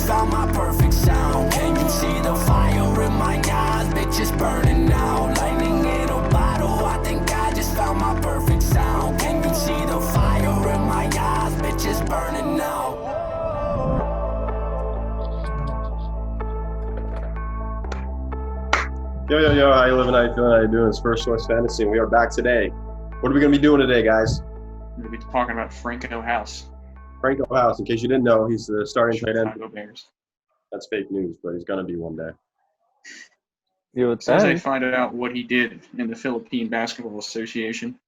found my perfect sound. Can you see the fire in my eyes? Bitch, it's burning out. Lightning in a bottle, I think I just found my perfect sound. Can you see the fire in my eyes? Bitch, it's burning out. Yo, how you living, how you feeling, how you doing? It's First Choice Fantasy, and we are back today. What are we going to be doing today, guys? We're going to be talking about Franco House. Franco House, in case you didn't know, he's the starting tight end. Chicago Bears. That's fake news, but he's going to be one day. As soon as they find out what he did in the Philippine Basketball Association,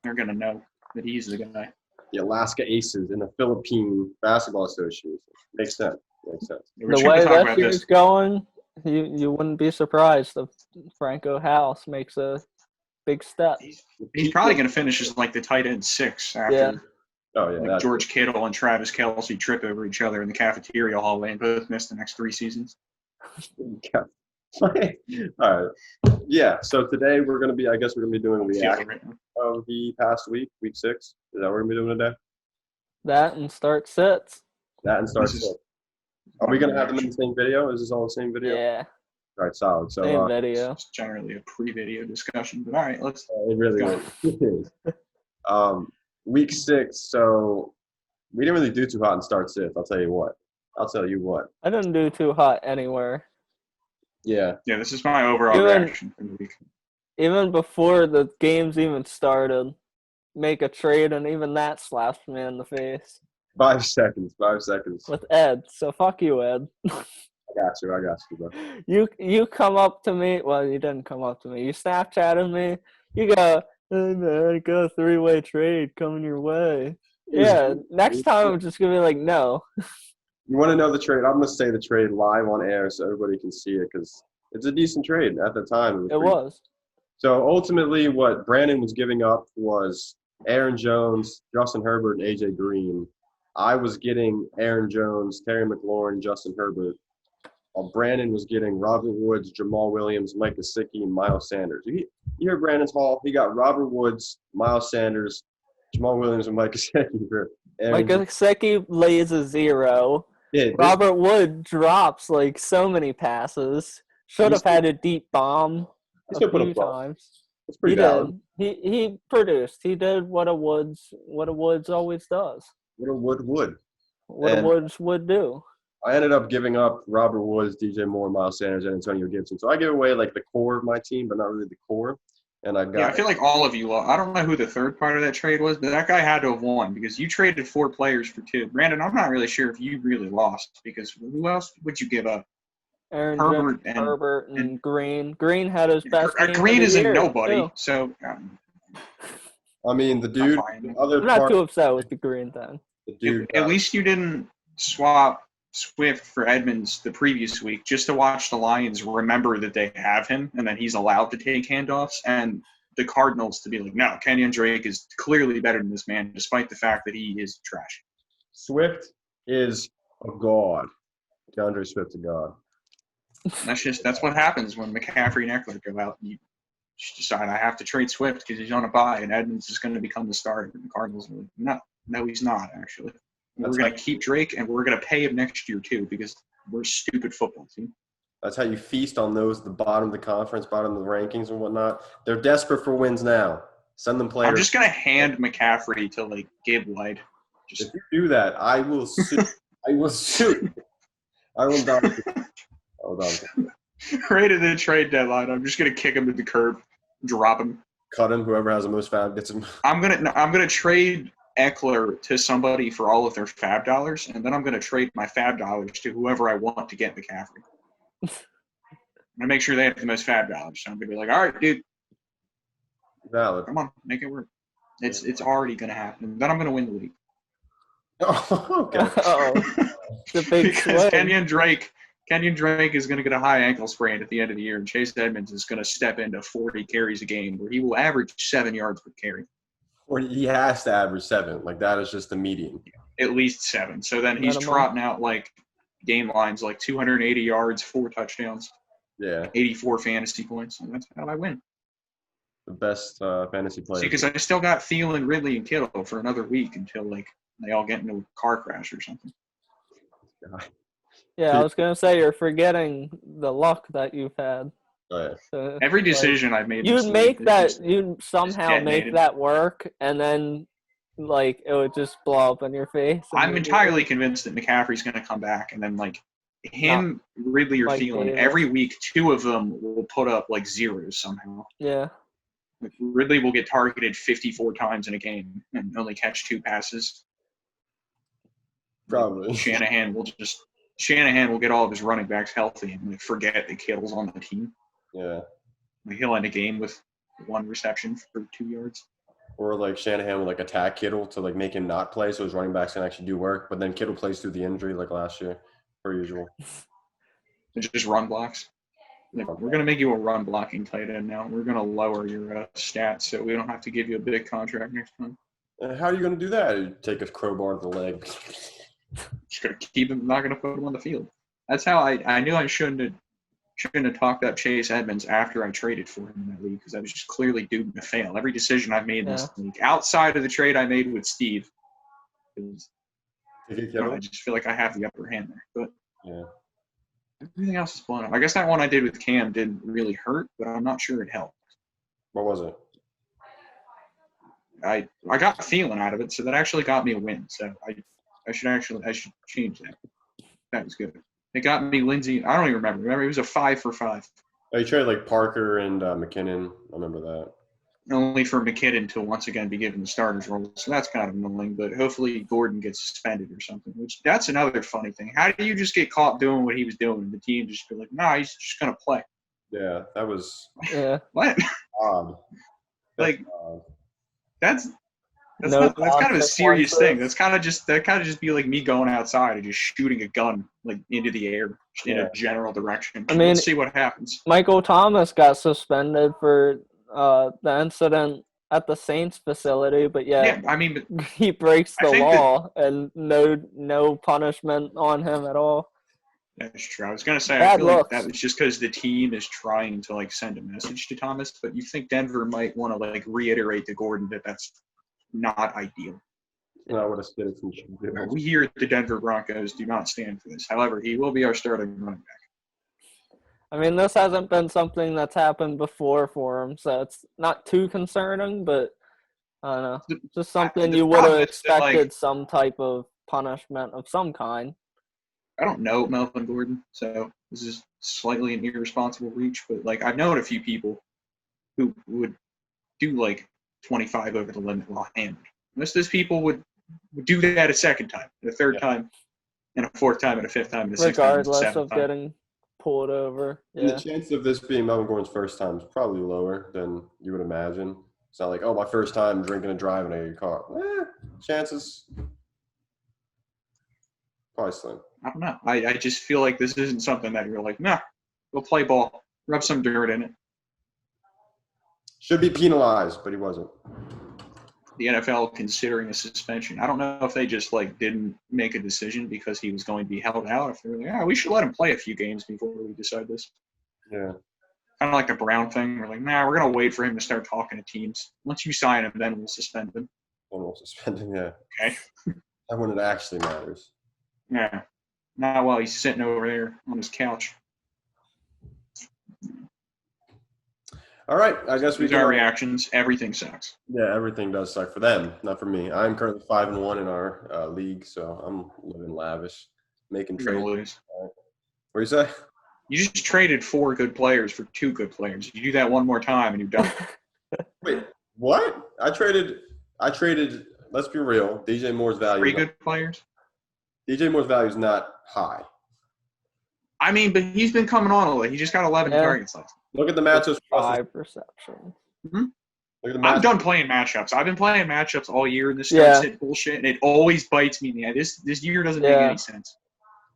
they're going to know that he's the guy. The Alaska Aces in the Philippine Basketball Association. Makes sense. The way that year's going, you wouldn't be surprised if Franco House makes a big step. He's probably going to finish as like the tight end 6 after George Kittle and Travis Kelce trip over each other in the cafeteria hallway and both miss the next 3 seasons. All right. Yeah, so today we're going to be doing a reaction of the past week, week 6. Is that what we're going to be doing today? That and start sits. Are we going to have them in the same video? Is this all the same video? Yeah. All right, solid. So, same video. It's generally a pre-video discussion, but all right, let's. It really is. Week 6. So we didn't really do too hot in start sits. I'll tell you what. I didn't do too hot anywhere. Yeah. Yeah, this is my overall reaction from the week. Even before the games even started, make a trade, and even that slapped me in the face. 5 seconds. With Ed. So fuck you, Ed. I got you, bro. You come up to me. Well, you didn't come up to me. You Snapchatted me. You go, hey man, I got a 3-way trade coming your way. Yeah, next time I'm just gonna be like, no. You want to know the trade? I'm gonna say the trade live on air so everybody can see it because it's a decent trade at the time. It was. So ultimately, what Brandon was giving up was Aaron Jones, Justin Herbert, and AJ Green. I was getting Aaron Jones, Terry McLaurin, Justin Herbert. While Brandon was getting Robert Woods, Jamal Williams, Mike Gesicki, and Miles Sanders. You hear Brandon's haul? He got Robert Woods, Miles Sanders, Jamal Williams, and Mike Gesicki for Aaron. Mike Gesicki lays a 0. Yeah, Robert Wood drops like so many passes. Should have had a deep bomb a few times. That's pretty valid. He produced. He did what a Woods always does. What a Wood would. What a Woods would do. I ended up giving up Robert Woods, DJ Moore, Miles Sanders, and Antonio Gibson. So I gave away like the core of my team, but not really the core. And I feel like all of you lost. I don't know who the third part of that trade was, but that guy had to have won because you traded 4 players for 2. Brandon, I'm not really sure if you really lost because who else would you give up? Herbert and Green. Green had his best game Green is a nobody, too. So. I mean, the dude. I'm not too upset with the Green thing. The dude. At least you didn't swap Swift for Edmonds the previous week just to watch the Lions remember that they have him and that he's allowed to take handoffs, and the Cardinals to be like, no, Kenyon Drake is clearly better than this man despite the fact that he is trash. Swift is a god. DeAndre Swift's a god. That's what happens when McCaffrey and Eckler go out and you just decide I have to trade Swift because he's on a bye and Edmonds is going to become the starter. And the Cardinals are like, no, he's not actually. We're going to keep Drake, and we're going to pay him next year, too, because we're a stupid football team. That's how you feast on those, the bottom of the conference, bottom of the rankings and whatnot. They're desperate for wins now. Send them players. I'm just going to hand McCaffrey to, like, Gabe White. If you do that, I will sue. I will sue. I will not. Right at the trade deadline, I'm just going to kick him to the curb, drop him. Cut him. Whoever has the most fab gets him. I'm gonna trade Eckler to somebody for all of their fab dollars, and then I'm going to trade my fab dollars to whoever I want to get McCaffrey. I'm going to make sure they have the most fab dollars. So I'm going to be like, all right, dude. Valid. Come on, make it work. It's already going to happen. Then I'm going to win the league. Oh, okay. The big because Kenyon Drake is going to get a high ankle sprain at the end of the year, and Chase Edmonds is going to step into 40 carries a game where he will average 7 yards per carry. Or he has to average 7. Like, that is just the median. At least 7. So then he's trotting out, like, game lines like 280 yards, 4 touchdowns. Yeah. 84 fantasy points. And that's how I win. The best fantasy player. Because I still got Thielen, Ridley, and Kittle for another week until, like, they all get into a car crash or something. Yeah, I was gonna say you're forgetting the luck that you've had. Oh, yeah. So, Every like, decision I've made in this you'd league make is that. just You'd somehow make detonated. that work, and then like it would just blow up in your face. I'm immediately. entirely convinced that McCaffrey's going to come back, and then like him, Ridley, or Mike Thielen, Davis. every week 2 of them will put up like zeros somehow. Yeah. Like, Ridley will get targeted 54 times in a game and only catch 2 passes. Probably. Shanahan will get all of his running backs healthy and like, forget that Kittle's on the team. Yeah. Like, he'll end a game with 1 reception for 2 yards. Or like Shanahan would like attack Kittle to like make him not play, so his running backs can actually do work. But then Kittle plays through the injury like last year, per usual. It's just run blocks. Like, we're going to make you a run blocking tight end now. We're going to lower your stats so we don't have to give you a big contract next time. How are you going to do that? You take a crowbar to the leg. Just going to keep him, not going to put him on the field. That's how I knew I shouldn't have talked up Chase Edmonds after I traded for him in that league because I was just clearly doomed to fail. Every decision I've made in this league, outside of the trade I made with Steve, I just feel like I have the upper hand there. But yeah. Everything else is blown up. I guess that one I did with Cam didn't really hurt, but I'm not sure it helped. What was it? I got Thielen out of it, so that actually got me a win. So I should change that. That was good. It got me Lindsey. I don't even remember. Remember, it was a 5 for 5. Oh, you traded like Parker and McKinnon. I remember that. Only for McKinnon to once again be given the starter's role. So that's kind of annoying. But hopefully Gordon gets suspended or something. Which that's another funny thing. How do you just get caught doing what he was doing, and the team just be like, "Nah, he's just gonna play." Yeah, that was What? odd. Like that's No kind of a serious thing. consequences. That kind of just be like me going outside and just shooting a gun like into the air in a general direction. I mean, let's see what happens. Michael Thomas got suspended for the incident at the Saints facility, but Yeah, I mean, he breaks I the think law and no punishment on him at all. that's true. I was gonna say I Bad feel like looks. that was just because the team is trying to like send a message to Thomas, but you think Denver might want to like reiterate to Gordon that that's not ideal. Not what a citizen should do. We here at the Denver Broncos do not stand for this. However, he will be our starting running back. I mean, this hasn't been something that's happened before for him, so it's not too concerning, but I don't know. Just something The you would have problem is that, like, expected some type of punishment of some kind. I don't know Melvin Gordon, so this is slightly an irresponsible reach, but like I've known a few people who would do like 25 over the limit while hammered. Most of those people would do that a second time, a third time, and a fourth time, and a fifth time, and a sixth time, and a Regardless seventh of time. getting pulled over. And Yeah. the chance of this being Melvin Gordon's first time is probably lower than you would imagine. It's not like, oh, my first time drinking and driving a car. Chances probably slim. I don't know. I just feel like this isn't something that you're like, nah, go play ball, rub some dirt in it. Should be penalized, but he wasn't. The NFL considering a suspension. I don't know if they just like didn't make a decision because he was going to be held out. If they're like, yeah, we should let him play a few games before we decide this. Yeah. Kind of like the Brown thing. We're like, nah, we're gonna wait for him to start talking to teams. Once you sign him, then we'll suspend him. One will suspend him, yeah. Okay. That when it actually matters. Yeah. Not while he's sitting over there on his couch. All right, I guess we These are reactions. Everything sucks. Yeah, everything does suck for them, not for me. I'm currently 5-1 in our league, so I'm living lavish, making You're gonna trades. lose. What do you say? You just traded 4 good players for 2 good players. You do that one more time and you're done. Wait, what? I traded. Let's be real. DJ Moore's value. 3 good players. DJ Moore's value is not high. I mean, but he's been coming on a lot. He just got 11 targets last. Look at the matchups. 5 receptions. Look at the I'm matchups. done playing matchups. I've been playing matchups all year, and this starts hit bullshit, and it always bites me in the eye. This year doesn't make any sense.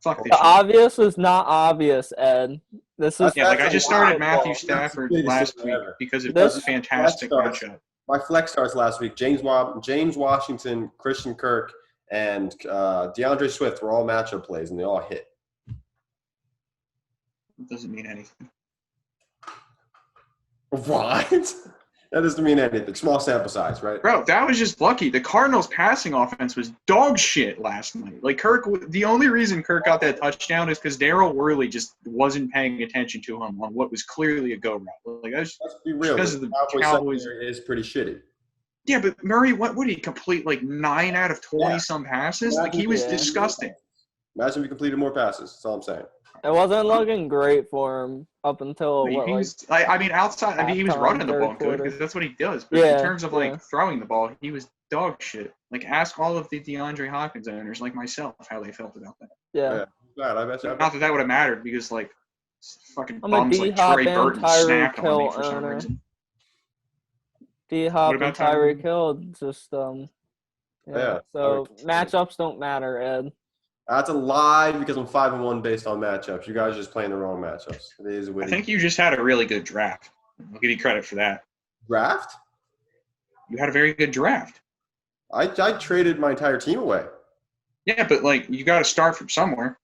Fuck this The shit. obvious is not obvious, Ed. This is Yeah, like I just started Matthew That's the Stafford biggest last thing week ever. because it This was a fantastic flex matchup. My flex starts last week. James Washington, Christian Kirk, and DeAndre Swift were all matchup plays, and they all hit. It doesn't mean anything. What? That doesn't mean anything. Small sample size, right? Bro, that was just lucky. The Cardinals' passing offense was dog shit last night. Like the only reason Kirk got that touchdown is because Darryl Worley just wasn't paying attention to him on what was clearly a go route. Like Let's be real. because of the Cowboys. Secondary is pretty shitty. Yeah, but Murray, what would he complete like 9 out of 20 some passes? Like he was disgusting. Imagine if he completed more passes. That's all I'm saying. It wasn't looking great for him up until He was running the ball good because that's what he does. But in terms of throwing the ball, he was dog shit. Like ask all of the DeAndre Hopkins owners, like myself, how they felt about that. Yeah. I bet you. Not that would have mattered because like fucking I'm a bums like D-Hop Trey and Burton Tyreek snapped on me Hill for some owner. reason. D-Hop and about Tyreek Hill just Yeah. So matchups don't matter, Ed. That's a lie because I'm 5-1 based on matchups. You guys are just playing the wrong matchups. It is I think you just had a really good draft. I'll give you credit for that. Draft? You had a very good draft. I traded my entire team away. Yeah, but like you got to start from somewhere.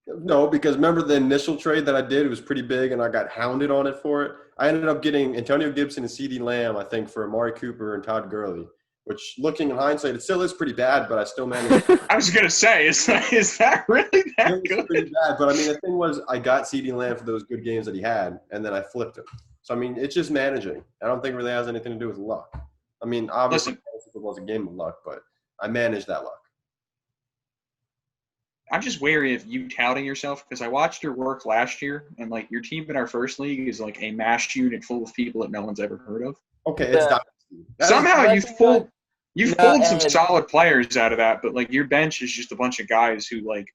No, because remember the initial trade that I did? It was pretty big, and I got hounded on it for it. I ended up getting Antonio Gibson and CeeDee Lamb, I think, for Amari Cooper and Todd Gurley, which, looking in hindsight, it still is pretty bad, but I still managed. I was going to say, is that really that good? Pretty bad, but I mean, the thing was, I got CeeDee Lamb for those good games that he had, and then I flipped him. So, I mean, it's just managing. I don't think it really has anything to do with luck. I mean, obviously, it was a game of luck, but I managed that luck. I'm just wary of you touting yourself because I watched your work last year, and like your team in our first league is like a mash unit full of people that no one's ever heard of. Okay, it's dynasty. Somehow you pulled some solid players out of that, but like your bench is just a bunch of guys who like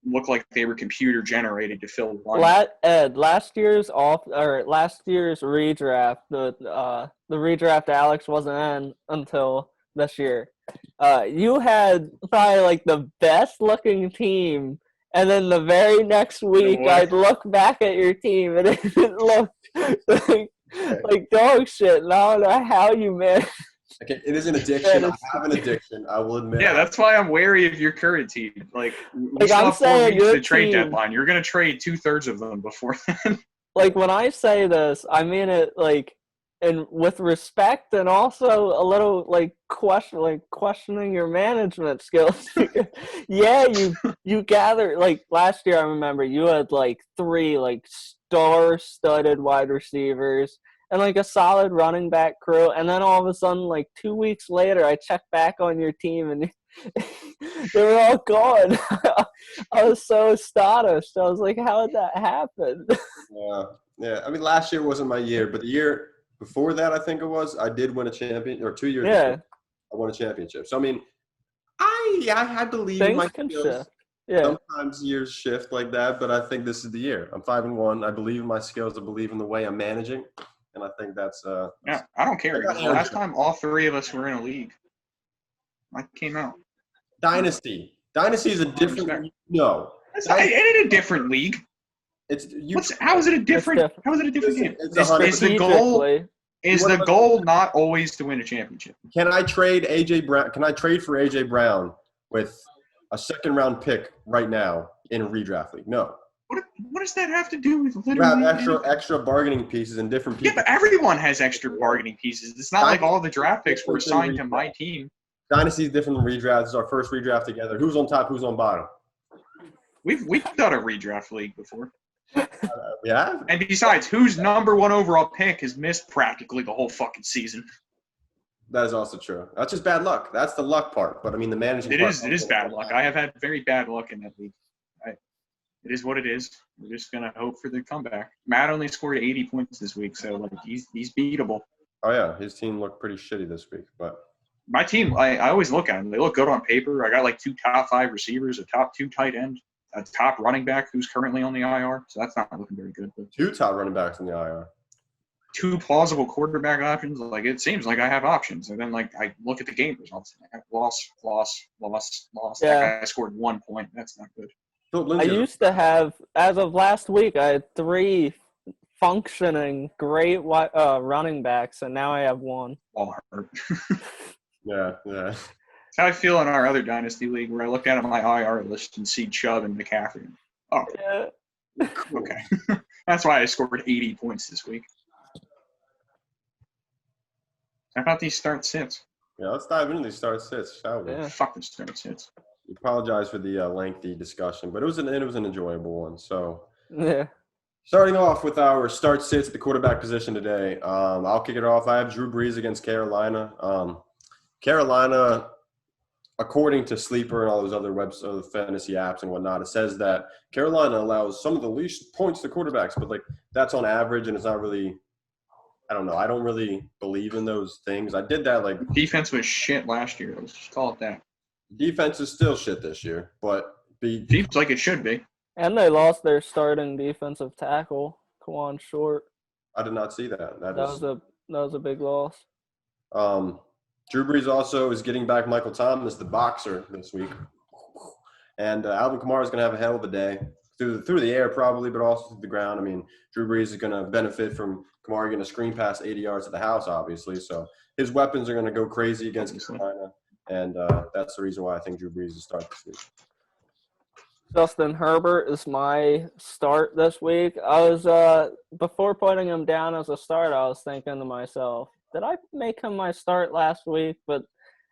look like they were computer generated to fill one. Last year's redraft, the redraft Alex wasn't in until this year. You had probably like the best looking team, and then the very next week I'd look back at your team and it looked like dog shit. And I don't know how you managed. Okay, it is an addiction. I have an addiction. I will admit. Yeah, that's why I'm wary of your current team. Like I'm saying, the trade deadline. You're gonna trade 2/3 of them before then. Like when I say this, I mean it like. And with respect, and also a little like questioning your management skills. Yeah, you gather like last year. I remember you had like 3 like star-studded wide receivers and like a solid running back crew. And then all of a sudden, like 2 weeks later, I checked back on your team and they were all gone. I was so astonished. I was like, "How did that happen?" Yeah. I mean, last year wasn't my year, but the year before that, I think it was, I did win a champion, or 2 years ago, I won a championship. So, I mean, I believe in my skills. Shift. Yeah. Sometimes years shift like that, but I think this is the year. I'm 5-1. I believe in my skills. I believe in the way I'm managing, and I think that's yeah, I don't care. Last time all 3 of us were in a league, I came out. Dynasty. Dynasty is a different – no. It's in a different league. How is it a different game? Is the goal not always to win a championship? Can I trade AJ Brown? Can I trade for AJ Brown with a second-round pick right now in a redraft league? No. What does that have to do with literally? You have extra bargaining pieces and different people. Yeah, but everyone has extra bargaining pieces. It's not like all the draft picks were assigned to my team. Dynasty is different than redraft. This is our first redraft together. Who's on top? Who's on bottom? We've done a redraft league before. Yeah. And besides, whose number 1 overall pick has missed practically the whole fucking season? That is also true. That's just bad luck. That's the luck part. But I mean, the managing. It is bad luck. I have had very bad luck in that league. It is what it is. We're just gonna hope for the comeback. Matt only scored 80 points this week, so like he's beatable. Oh yeah, his team looked pretty shitty this week, but. My team, I always look at them. They look good on paper. I got like 2 top 5 receivers, a top 2 tight end, a top running back who's currently on the IR, so that's not looking very good. But 2 top running backs in the IR. 2 plausible quarterback options. Like it seems like I have options, and then like I look at the game results. Loss. Yeah. That guy scored 1 point. That's not good. I used to have, as of last week, I had 3 functioning great running backs, and now I have 1. All hurt. Yeah. That's how I feel in our other dynasty league, where I look at my IR list and see Chubb and McCaffrey. Oh, yeah. Okay. That's why I scored 80 points this week. How about these start sits? Yeah, let's dive into these start sits, shall we? Yeah. Fuck the start sits. Apologize for the lengthy discussion, but it was an enjoyable one. So Yeah. starting off with our start sits at the quarterback position today, I'll kick it off. I have Drew Brees against Carolina. Carolina, according to Sleeper and all those other fantasy apps and whatnot, it says that Carolina allows some of the least points to quarterbacks, but like that's on average, and it's not really. I don't know. I don't really believe in those things. I did that like Defense was shit last year. Let's just call it that. defense is still shit this year, but Seems like it should be. And they lost their starting defensive tackle, Kawan Short. I did not see that. That was a big loss. Drew Brees also is getting back Michael Thomas, the boxer, this week, and Alvin Kamara is going to have a hell of a day through the air probably, but also through the ground. I mean, Drew Brees is going to benefit from Kamara getting a screen pass 80 yards to the house, obviously. So his weapons are going to go crazy against Carolina, and that's the reason why I think Drew Brees is starting this week. Justin Herbert is my start this week. I was before putting him down as a start, I was thinking to myself, did I make him my start last week? But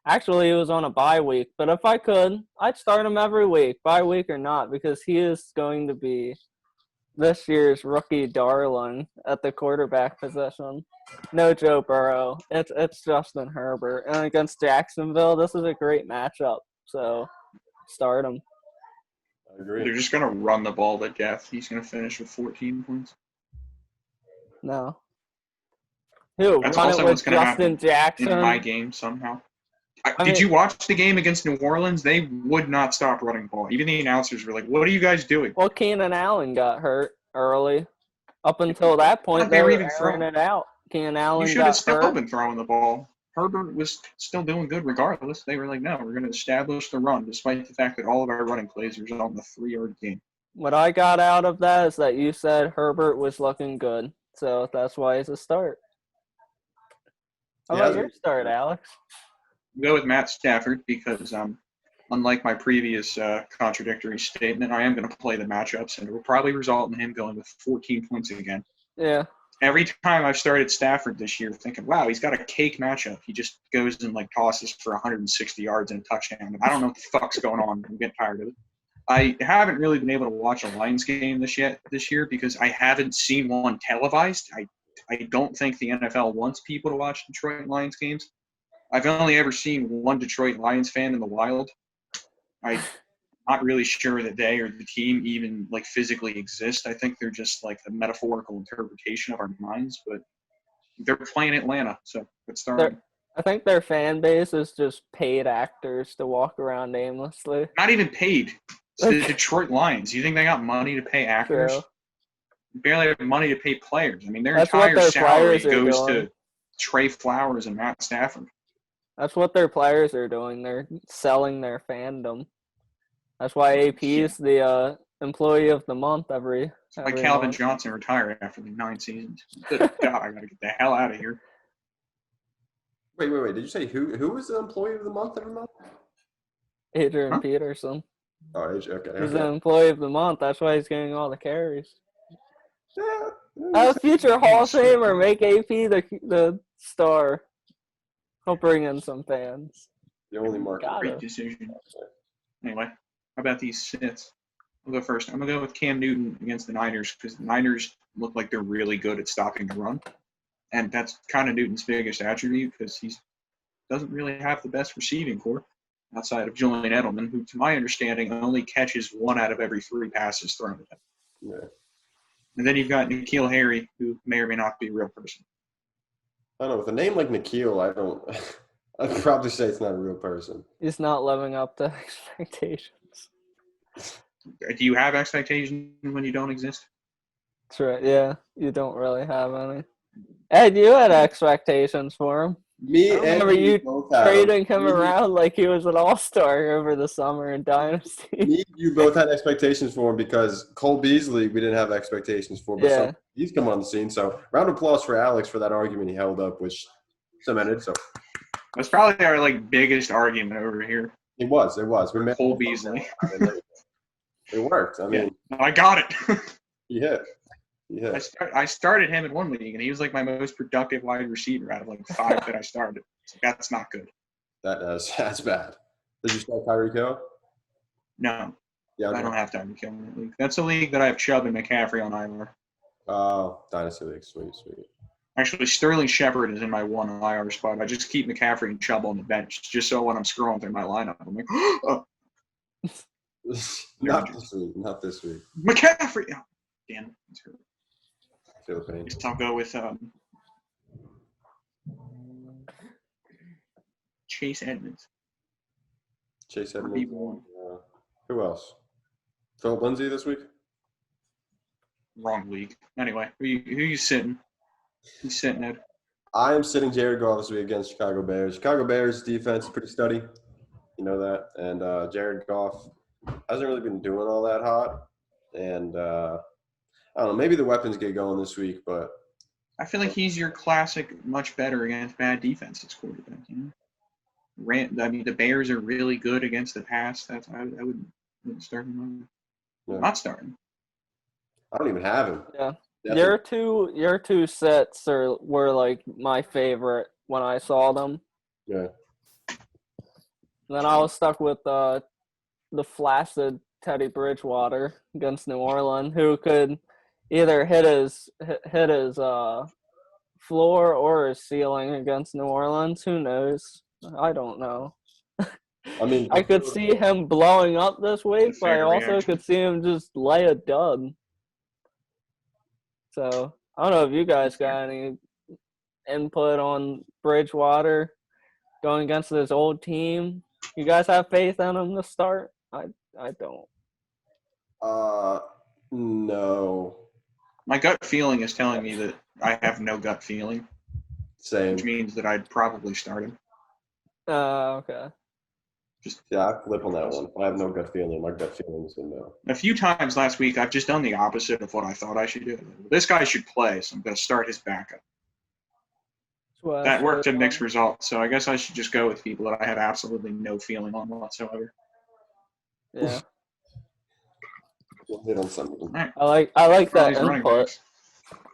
actually, he was on a bye week. But if I could, I'd start him every week, bye week or not, because he is going to be this year's rookie darling at the quarterback position. No Joe Burrow. It's Justin Herbert. And against Jacksonville, this is a great matchup. So start him. I agree. They're just going to run the ball to death. He's going to finish with 14 points. No. Who? That's Run also it with what's gonna Justin happen Jackson? In my game somehow. I Did mean- you watch the game against New Orleans? They would not stop running the ball. Even the announcers were like, what are you guys doing? Well, Keenan Allen got hurt early. Up until that point, They they were were even airing it out. Keenan Allen You should have got still hurt. been throwing the ball. Herbert was still doing good regardless. They were like, no, we're going to establish the run, despite the fact that all of our running plays are on the 3-yard game. What I got out of that is that you said Herbert was looking good. So that's why it's a start. How Yeah, about your start, Alex? Go with Matt Stafford because, unlike my previous contradictory statement, I am going to play the matchups, and it will probably result in him going with 14 points again. Yeah. Every time I've started Stafford this year thinking, wow, he's got a cake matchup. He just goes and like tosses for 160 yards and a touchdown. And I don't know what the fuck's going on. I'm getting tired of it. I haven't really been able to watch a Lions game this year because I haven't seen one televised. I don't think the NFL wants people to watch Detroit Lions games. I've only ever seen one Detroit Lions fan in the wild. I'm not really sure that they or the team even like physically exist. I think they're just like the metaphorical interpretation of our minds, but they're playing Atlanta, so let's start. I think their fan base is just paid actors to walk around aimlessly. Not even paid. It's the Detroit Lions. You think they got money to pay actors? True. Barely have money to pay players. I mean, their That's what entire their salary players are goes doing. to Trey Flowers and Matt Stafford. That's what their players are doing. They're selling their fandom. That's why AP is the employee of the month every Like Calvin month. Johnson retired after the 9 seasons. Good God, I got to get the hell out of here. Wait. Did you say who was the employee of the month every month? Adrian Huh? Peterson. Oh, okay. He's the employee of the month. That's why he's getting all the carries. Yeah. Future Hall of Famer, make AP the star. He'll bring in some fans. The only market. Got Great it. decision. Anyway, how about these sits? I'll go first. I'm going to go with Cam Newton against the Niners because the Niners look like they're really good at stopping the run. And that's kind of Newton's biggest attribute because he doesn't really have the best receiving core outside of Julian Edelman, who, to my understanding, only catches 1 out of every 3 passes thrown at him. Yeah. And then you've got N'Keal Harry, who may or may not be a real person. I don't know. With a name like Nikhil, I don't. I'd probably say it's not a real person. He's not living up to expectations. Do you have expectations when you don't exist? That's right. Yeah, you don't really have any. Ed, you had expectations for him. Me I and remember you both had trading him Me- around like he was an all-star over the summer in Dynasty. Me, you both had expectations for him because Cole Beasley, we didn't have expectations for, but Yeah. he's come on the scene. So, round of applause for Alex for that argument he held up, which cemented. So, That's probably our biggest argument over here. it was. We made Cole Beasley. It worked. I mean, I got it. he hit. Yeah, I started him in one league, and he was like my most productive wide receiver out of like 5 that I started. So that's not good. that's bad. Did you start Tyreek Hill? No, Yeah, I okay. don't have Tyreek Hill in that league. That's a league that I have Chubb and McCaffrey on IR. Oh, Dynasty League, sweet. Actually, Sterling Shepard is in my one IR spot. I just keep McCaffrey and Chubb on the bench, just so when I'm scrolling through my lineup, I'm like, oh, Not this week. McCaffrey. Oh, damn it. That's hurt. I feel the pain. Guess I'll go with Chase Edmonds. Chase Edmonds. RB1. Who else? Philip Lindsay this week? Wrong league. Anyway, who you sitting? Who's sitting, Ed? I am sitting Jared Goff this week against Chicago Bears. Chicago Bears defense is pretty steady. You know that. And Jared Goff hasn't really been doing all that hot. And I don't know, maybe the weapons get going this week, but I feel like he's your classic, much better against bad defenses quarterback. You know, the Bears are really good against the pass. I wouldn't start him. Yeah. Not starting. I don't even have him. Yeah. Definitely. Your two sets were like my favorite when I saw them. Yeah. And then I was stuck with the flaccid Teddy Bridgewater against New Orleans, who could either hit his floor or his ceiling against New Orleans. Who knows? I don't know. I mean, I could see him blowing up this week, but I Fair also reaction. could see him just lay a dub. So I don't know if you guys got any input on Bridgewater going against this old team. You guys have faith in him to start? I don't. No. My gut feeling is telling me that I have no gut feeling, Same. which means that I'd probably start him. Okay. Yeah, I flip on that one. I have no gut feeling. My gut feeling is a no. A few times last week, I've just done the opposite of what I thought I should do. This guy should play, so I'm going to start his backup. That worked to mixed results, so I guess I should just go with people that I have absolutely no feeling on whatsoever. Yeah. We'll hit on something. All right. I like All that these running input. backs.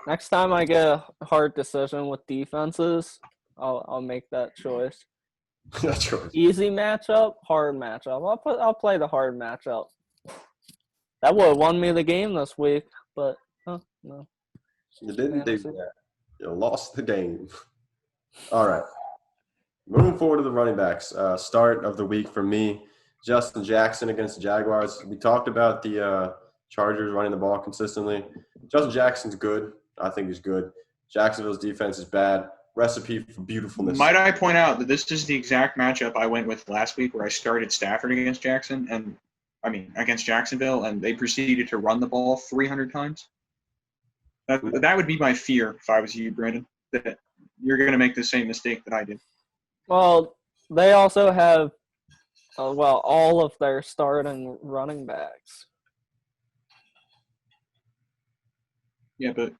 Next time I get a hard decision with defenses, I'll make that choice. That's right. Easy matchup, hard matchup. I'll play the hard matchup. That would have won me the game this week, but no. You didn't do Fantasy. that. You lost the game. All right. Moving forward to the running backs. Start of the week for me, Justin Jackson against the Jaguars. We talked about the Chargers running the ball consistently. Justin Jackson's good. I think he's good. Jacksonville's defense is bad. Recipe for beautifulness. Might I point out that this is the exact matchup I went with last week, where I started Stafford against against Jacksonville, and they proceeded to run the ball 300 times. That would be my fear if I was you, Brandon, that you're going to make the same mistake that I did. Well, they also have all of their starting running backs. Yeah, but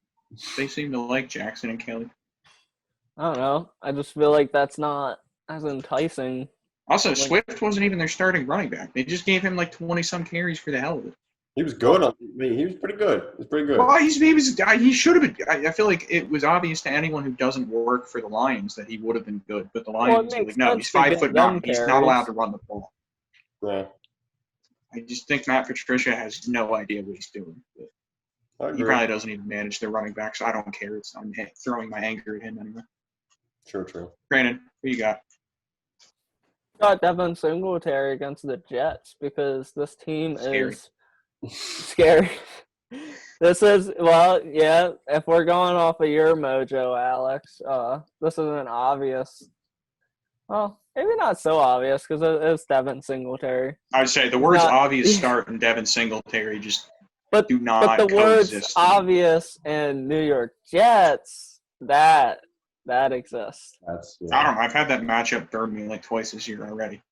they seem to like Jackson and Kelly. I don't know. I just feel like that's not as enticing. Also, Swift wasn't even their starting running back. They just gave him like 20-some carries for the hell of it. He was good. He was pretty good. He was pretty good. Well, he should have been. I feel like it was obvious to anyone who doesn't work for the Lions that he would have been good. But the Lions were like, no, he's 5'9". He's not allowed to run the ball. Yeah. I just think Matt Patricia has no idea what he's doing. I He agree. probably doesn't even manage their running backs. So I don't care. I'm throwing my anger at him anyway. True. Brandon, who you got? Got Devin Singletary against the Jets because this team Scary. is scary. This is if we're going off of your mojo, Alex, this is an obvious. Well, maybe not so obvious because it's Devin Singletary. I would say the words Not- obvious start and Devin Singletary just But do not But the words coexist. obvious and New York Jets, that exists. That's I don't know. I've had that matchup burn me like twice this year already.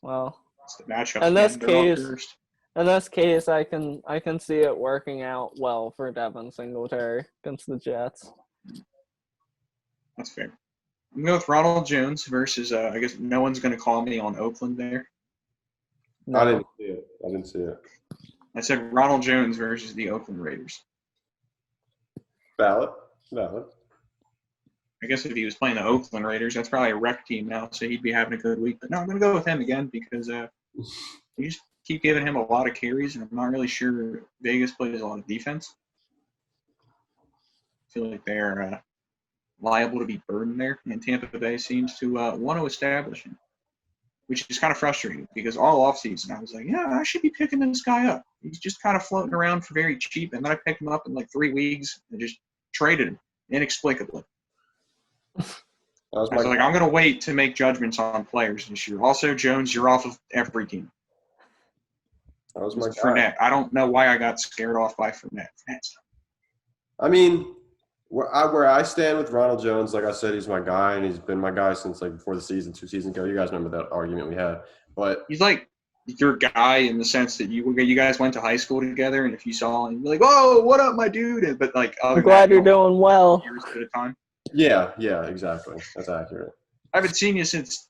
Well, It's the matchup. In this case, I can see it working out well for Devin Singletary against the Jets. That's fair. I'm going to go with Ronald Jones versus, I guess no one's going to call me on Oakland there. I didn't see it. I said Ronald Jones versus the Oakland Raiders. Valid. Valid. I guess if he was playing the Oakland Raiders, that's probably a rec team now, so he'd be having a good week. But no, I'm going to go with him again because you just keep giving him a lot of carries, and I'm not really sure Vegas plays a lot of defense. I feel like they're liable to be burdened there, and Tampa Bay seems to want to establish him, which is kind of frustrating because all offseason I was like, yeah, I should be picking this guy up. He's just kind of floating around for very cheap, and then I picked him up in like 3 weeks and just traded him inexplicably. That was I was my like, I'm going to wait to make judgments on players this year. Also, Jones, you're off of every team. that was my guy. Fournette. I don't know why I got scared off by Fournette. I mean, where I stand with Ronald Jones, like I said, he's my guy, and he's been my guy since like before the season, 2 seasons ago. You guys remember that argument we had, but He's like your guy in the sense that you guys went to high school together, and if you saw him, you're like, "Whoa, what up, my dude?" But like, other I'm than glad that, you're doing well. years at a time. yeah, exactly. That's accurate. I haven't seen you since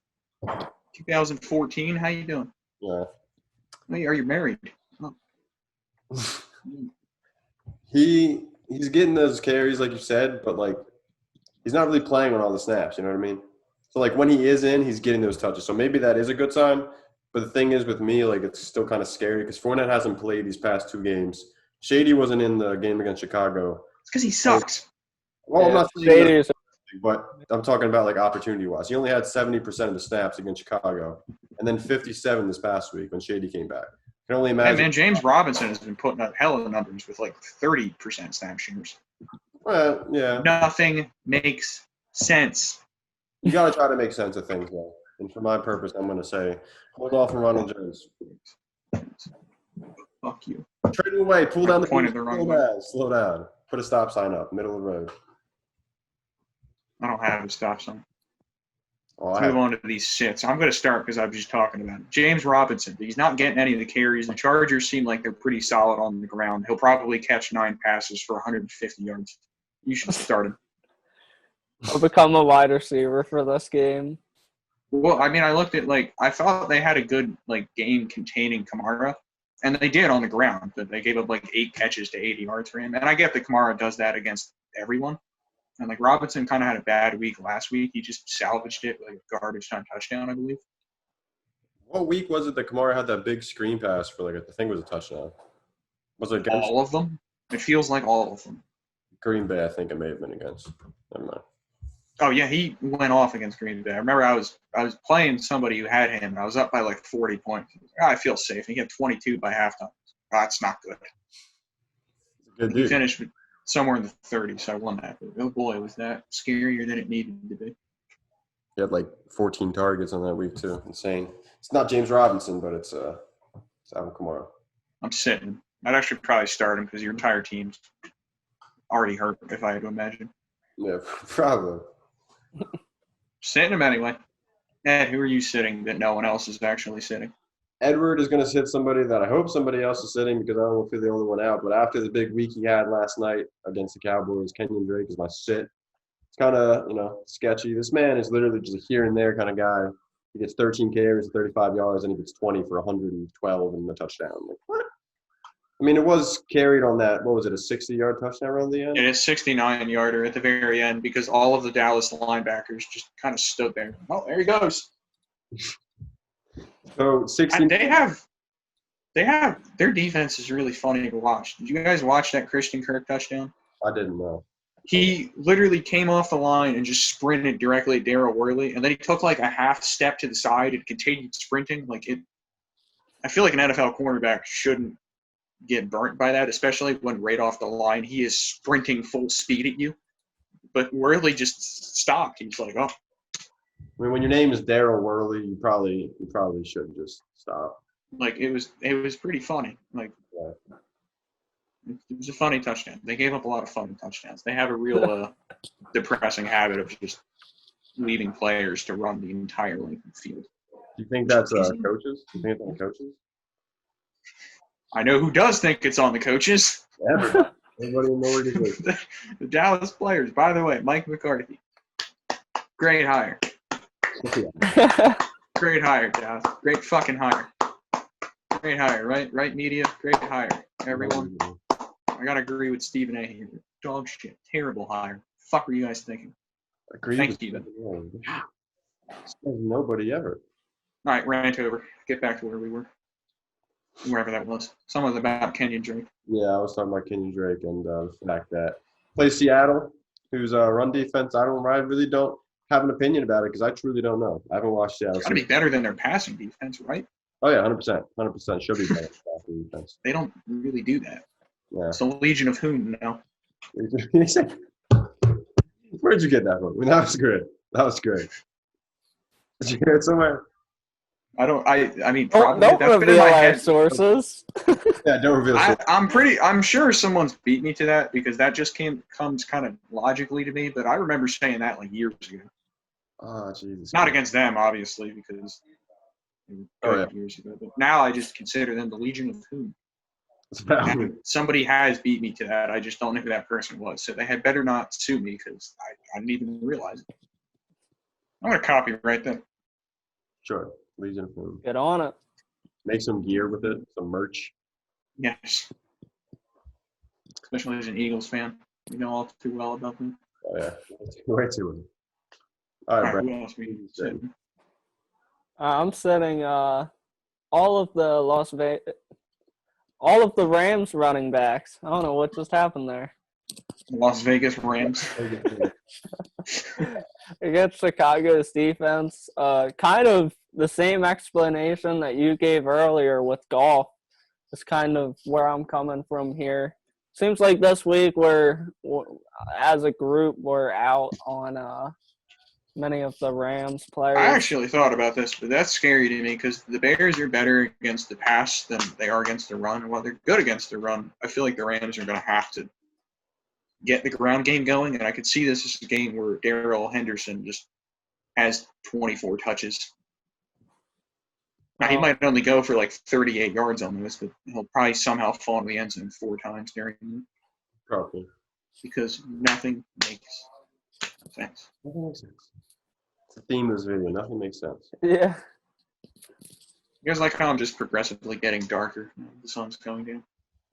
2014. How you doing? Yeah. Hey, are you married? Oh. He's getting those carries, like you said, but like he's not really playing on all the snaps. You know what I mean? So like when he is in, he's getting those touches. So maybe that is a good sign. But the thing is with me, like it's still kind of scary because Fournette hasn't played these past 2 games. Shady wasn't in the game against Chicago. It's because he sucks. Well, I'm not saying Shady that, is- but I'm talking about like opportunity-wise. He only had 70% of the snaps against Chicago, and then 57 this past week when Shady came back. I can only Hey, imagine. man, James Robinson has been putting up hella numbers with like 30% snap shares. Well, yeah. Nothing makes sense. You got to try to make sense of things, though. And for my purpose, I'm going to say, hold off on Ronald Jones. Fuck you. Trade him away. Pull down the Pointed the wrong way. Slow down. Put a stop sign up, middle of the road. I don't have a stop sign. Oh, Let's I move have, on to these sits. I'm going to start because I was just talking about it. James Robinson. He's not getting any of the carries. The Chargers seem like they're pretty solid on the ground. He'll probably catch 9 passes for 150 yards. You should start him. I'll become a wide receiver for this game. Well, I mean, I looked at, like, I thought they had a good, like, game containing Kamara, and they did on the ground, but they gave up, like, 8 catches to 80 yards for him. And I get that Kamara does that against everyone. And, like, Robinson kind of had a bad week last week. He just salvaged it with like, a garbage time touchdown, I believe. what week was it that Kamara had that big screen pass for, like, I think it was a touchdown? Was it against All of them? It feels like all of them. Green Bay? I think it may have been against. Never mind. Oh, yeah, he went off against Green Bay. I remember I was playing somebody who had him, and I was up by, like, 40 points. I feel safe. He had 22 by halftime. That's not good. Good He dude. finished with somewhere in the 30s, so I won that. But, oh, boy, was that scarier than it needed to be. He had, like, 14 targets on that week, too. Insane. It's not James Robinson, but it's Alvin Kamara. I'm sitting. I'd actually probably start him because your entire team's already hurt, if I had to imagine. Yeah, probably. Sitting him anyway. Ed, who are you sitting that no one else is actually sitting? Edward is going to sit somebody that I hope somebody else is sitting because I don't know if he's the only one out. But after the big week he had last night against the Cowboys, Kenyon Drake is my sit. It's kind of, sketchy. This man is literally just a here and there kind of guy. He gets 13 carries, 35 yards, and he gets 20 for 112 and a touchdown. Like, what? I mean, it was carried on that, what was it, a 60-yard touchdown around the end? It is 69-yarder at the very end because all of the Dallas linebackers just kind of stood there. Oh, there he goes. So 60. They have their defense is really funny to watch. Did you guys watch that Christian Kirk touchdown? I didn't know. He literally came off the line and just sprinted directly at Darryl Worley, and then he took like a half step to the side and continued sprinting. I feel like an NFL cornerback shouldn't get burnt by that, especially when right off the line he is sprinting full speed at you. But Worley just stopped. He's like, oh. I mean, when your name is Darryl Worley, you probably should just stop. Like it was pretty funny. Like Yeah. it was a funny touchdown. They gave up a lot of funny touchdowns. They have a real depressing habit of just leaving players to run the entire length of the field. Do you think that's coaches? Do you think it's on coaches? I know who does think it's on the coaches. Everybody. Everybody in the organization. The Dallas players. By the way, Mike McCarthy. Great hire. Great hire, Dallas. Great fucking hire. Great hire, right? Right media. Great hire. Everyone. I gotta agree with Stephen A. here. dog shit. Terrible hire. Fuck were you guys thinking? Agreed Thank with you. Nobody ever. All right, rant over. Get back to where we were. Wherever that was. Something about Kenyon Drake. Yeah, I was talking about Kenyon Drake and the fact that plays Seattle, whose run defense, I really don't have an opinion about it because I truly don't know. I haven't watched Seattle. It's got to be better than their passing defense, right? Oh yeah, 100%. Should be better than defense. They don't really do that. Yeah. It's the Legion of Whom now. Where'd you get that from? I mean, that was great. Did you hear it somewhere? I mean, Don't, probably don't that's been in reveal my our head. sources. Yeah, don't reveal it. I'm sure someone's beat me to that because that just comes kind of logically to me, but I remember saying that like years ago. Oh, Jesus. Not against them, obviously, because they were good years ago. But now I just consider them the Legion of Whom. And somebody has beat me to that. I just don't know who that person was. So they had better not sue me because I didn't even realize it. I'm going to copyright that. Sure. Legion of Whom. Get on it. Make some gear with it, some merch. Yes. Especially as an Eagles fan. You know all too well about them. Oh, yeah. Way too well. All right, Brett. Who else we said? I'm setting all of the Rams running backs. I don't know what just happened there. Las Vegas Rams. Against Chicago's defense. Kind of the same explanation that you gave earlier with Goff. Is kind of where I'm coming from here. Seems like this week as a group, we're out on many of the Rams players. I actually thought about this, but that's scary to me because the Bears are better against the pass than they are against the run. And while they're good against the run, I feel like the Rams are going to have to get the ground game going. And I could see this as a game where Darrell Henderson just has 24 touches. Now, he might only go for like 38 yards on this, but he'll probably somehow fall in the end zone 4 times during the Probably. because nothing makes sense. Nothing makes sense. It's the theme of this video. Nothing makes sense. Yeah. You guys like how I'm just progressively getting darker? The sun's going down.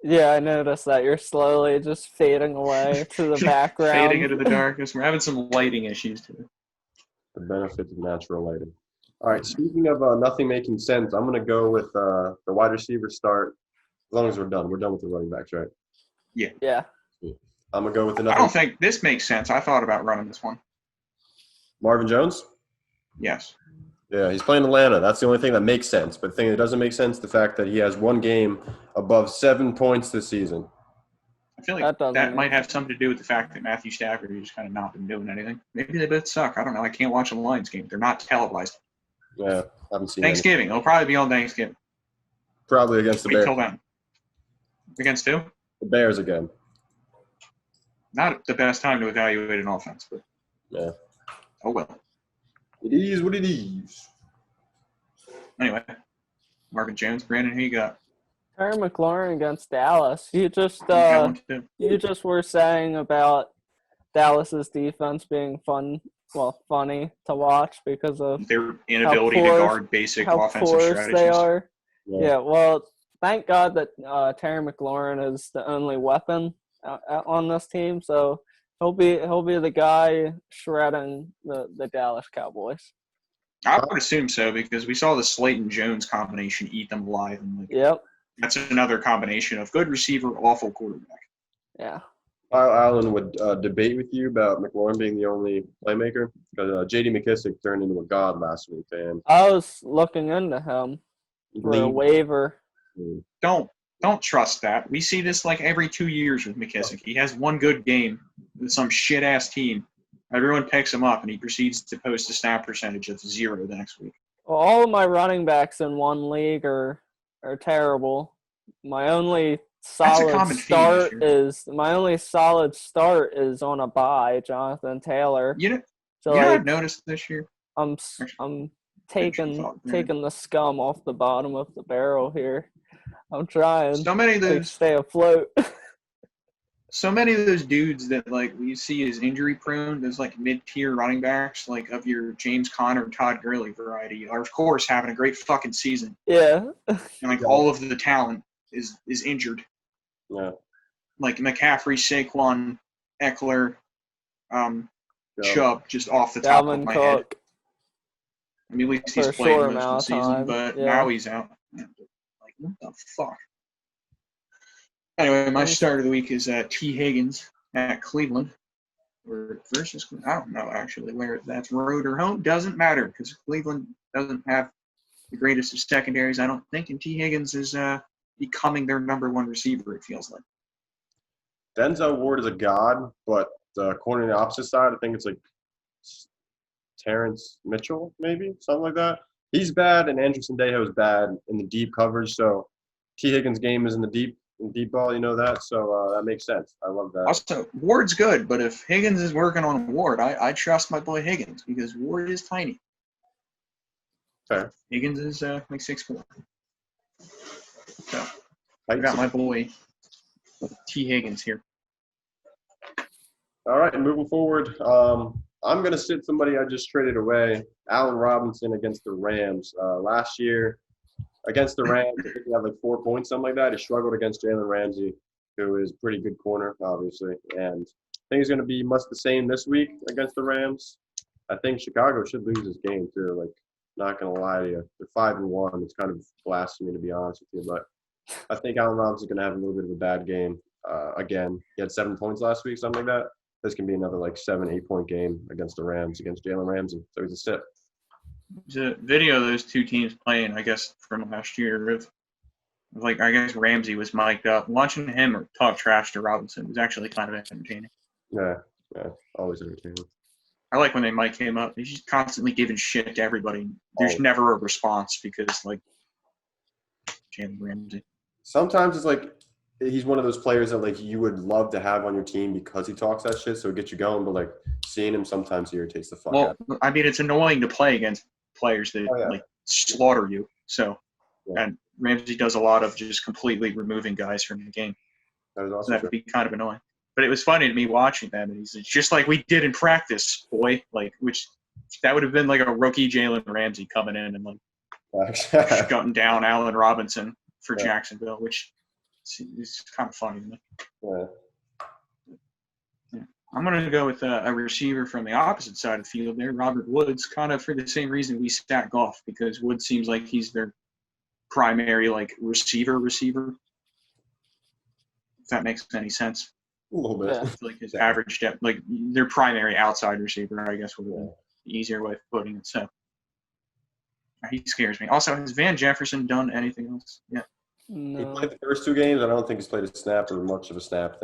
Yeah, I noticed that you're slowly just fading away to the background. Fading into the darkness. We're having some lighting issues today. The benefits of natural lighting. All right, speaking of nothing making sense, I'm going to go with the wide receiver start. As long as we're done. We're done with the running backs, right? Yeah. I'm going to go with I another. don't think this makes sense. I thought about running this one. Marvin Jones? Yes. Yeah, he's playing Atlanta. That's the only thing that makes sense. But the thing that doesn't make sense, the fact that he has one game above 7 points this season. I feel like That that might have something to do with the fact that Matthew Stafford has just kind of not been doing anything. Maybe they both suck. I don't know. I can't watch a Lions game. They're not televised. Yeah, I haven't seen any. Thanksgiving. It'll probably be on Thanksgiving. Probably against the Wait Bears. till then. Against who? The Bears again. Not the best time to evaluate an offense, but Yeah. oh well. It is what it is. Anyway, Marvin Jones, Brandon, who you got? Terry McLaurin against Dallas. You just You got one too. you just were saying about Dallas's defense being funny to watch because of Their inability to guard basic how offensive porous strategies. they are. Yeah. Yeah, well, thank God that Terry McLaurin is the only weapon on this team, so he'll be the guy shredding the Dallas Cowboys. I would assume so because we saw the Slayton Jones combination eat them alive, and like, Yep. that's another combination of good receiver, awful quarterback. Yeah. Kyle Allen would debate with you about McLaurin being the only playmaker because J.D. McKissick turned into a god last week, and I was looking into him for a waiver. Don't trust that. We see this like every 2 years with McKissick. He has one good game with some shit ass team. Everyone picks him up, and he proceeds to post a snap percentage of 0 the next week. Well, all of my running backs in one league are terrible. My only solid start is on a bye, Jonathan Taylor. You So know what like, I've noticed this year? I'm taking the scum off the bottom of the barrel here. I'm trying So many of to those stay afloat. so many of those dudes that like we see as injury prone, those like mid-tier running backs, like of your James Conner, Todd Gurley variety, are of course having a great fucking season. Yeah. And like all of the talent is injured. Yeah. Like McCaffrey, Saquon, Eckler, So, Chubb, just off the top of Dalvin my head. Cook. I mean, at least For he's a played short most of the amount of season, time, but yeah. now he's out. Like, what the fuck? Anyway, my start of the week is T. Higgins at Cleveland. Or versus, I don't know actually where that's road or home. Doesn't matter because Cleveland doesn't have the greatest of secondaries, I don't think, and T. Higgins is becoming their number one receiver, it feels like. Denzel Ward is a god, but the corner on the opposite side, I think it's like Terrence Mitchell, maybe something like that. He's bad, and Andrew Sandejo is bad in the deep coverage. So T. Higgins' game is in the deep ball, you know that. So that makes sense. I love that. Also, Ward's good, but if Higgins is working on Ward, I trust my boy Higgins because Ward is tiny. Fair. Higgins is like 6'4". So I got my boy T. Higgins here. All right, moving forward, I'm going to sit somebody I just traded away, Allen Robinson against the Rams. Last year against the Rams, I think he had like 4 points, something like that. He struggled against Jalen Ramsey, who is a pretty good corner, obviously. And I think he's going to be much the same this week against the Rams. I think Chicago should lose this game, too. Like, not going to lie to you. They're 5-1. It's kind of blasphemy, to be honest with you. But I think Allen Robinson is going to have a little bit of a bad game again. He had 7 points last week, something like that. This can be another like 7-8 point game against the Rams, against Jalen Ramsey. So he's a sit. There's a video of those two teams playing, I guess, from last year. Like, I guess Ramsey was mic'd up. Watching him talk trash to Robinson was actually kind of entertaining. Yeah, always entertaining. I like when they mic him up. He's just constantly giving shit to everybody. There's never a response because, like, Jalen Ramsey. Sometimes it's like he's one of those players that like you would love to have on your team because he talks that shit, so it gets you going. But like seeing him sometimes irritates the fuck out. Well, I mean, it's annoying to play against players that like slaughter you. So, and Ramsey does a lot of just completely removing guys from the game. That is also So that would be kind of annoying. But it was funny to me watching them, and he's just like we did in practice, boy. Like, which that would have been like a rookie Jalen Ramsey coming in and like gutting down Allen Robinson for Jacksonville, which is kind of funny to me. Yeah. I'm going to go with a receiver from the opposite side of the field there, Robert Woods, kind of for the same reason we stack Goff, because Woods seems like he's their primary like receiver. If that makes any sense. A little bit. Yeah. Like his average depth, like their primary outside receiver, I guess would be the easier way of putting it. So he scares me. Also, has Van Jefferson done anything else yet? No. He played the first 2 games. I don't think he's played a snap or much of a snap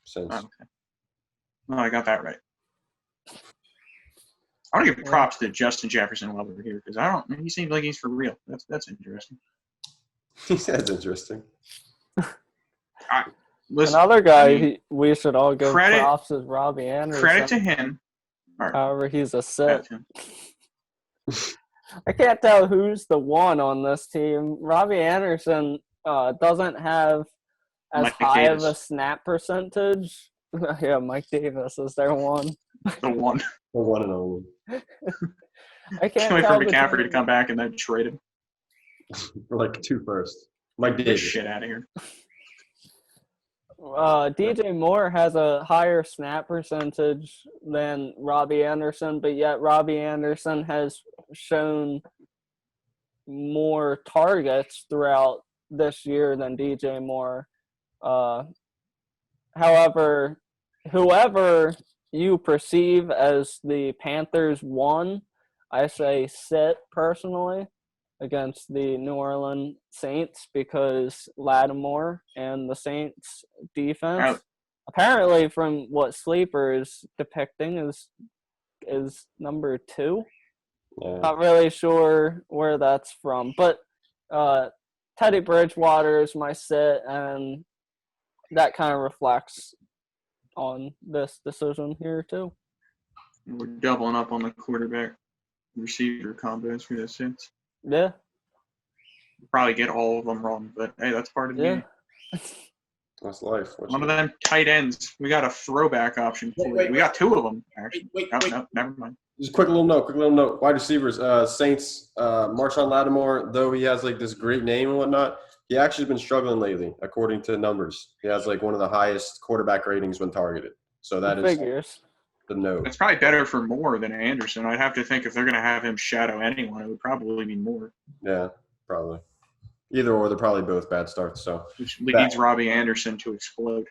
since. Oh, okay. No, I got that right. I want to give props to Justin Jefferson while we're here because he seems like he's for real. That's interesting. That's interesting. Listen, Another guy we should all give credit- props is Robbie Anderson. credit to him. However, he's a Credit sit. to him. I can't tell who's the one on this team. Robbie Anderson doesn't have as Mike high Davis. of a snap percentage. Yeah, Mike Davis is their one. The one. The one and only. I can't Can't wait tell for McCaffrey to between- come back and then trade him. For like 2 firsts. Mike Get Davis. shit out of here. DJ Moore has a higher snap percentage than Robbie Anderson, but yet Robbie Anderson has shown more targets throughout this year than DJ Moore. However, whoever you perceive as the Panthers one, I say sit personally against the New Orleans Saints because Lattimore and the Saints defense, apparently from what Sleeper is depicting, is number 2. Yeah. Not really sure where that's from, but Teddy Bridgewater is my sit, and that kind of reflects on this decision here too. We're doubling up on the quarterback receiver combos for this sense. Yeah. Probably get all of them wrong, but hey, that's part of the Yeah. game. That's life. One of them tight ends. We got a throwback option for you. We got 2 of them, actually. No, never mind. Just quick little note. Wide receivers, Saints, Marshawn Lattimore, though he has like this great name and whatnot, he actually been struggling lately, according to numbers. He has like one of the highest quarterback ratings when targeted. So that is Figures. the note. It's probably better for Moore than Anderson. I'd have to think if they're going to have him shadow anyone, it would probably be Moore, Yeah, probably. Either or, they're probably both bad starts. So which leads Robbie Anderson to explode.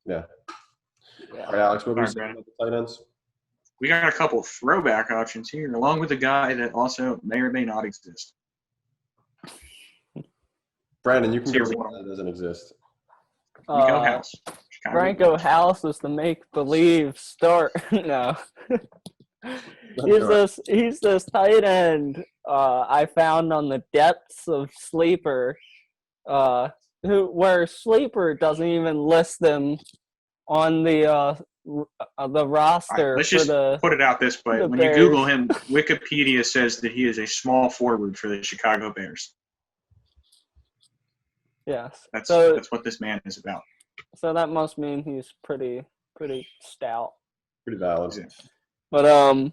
yeah. Yeah. All right, Alex, what were you All right, saying about the tight ends? We got a couple of throwback options here, along with a guy that also may or may not exist. Brandon, you can Zero go one. that doesn't exist. Nico House. Chicago Franco Bears. House is the make-believe start. No. He's this tight end I found on the depths of Sleeper, where Sleeper doesn't even list them on the roster All right, let's for just the put it out this way. the When you Google Bears. him, Wikipedia says that he is a small forward for the Chicago Bears. Yes. That's So what this man is about. that must mean he's pretty stout. Pretty valid. Yeah. But on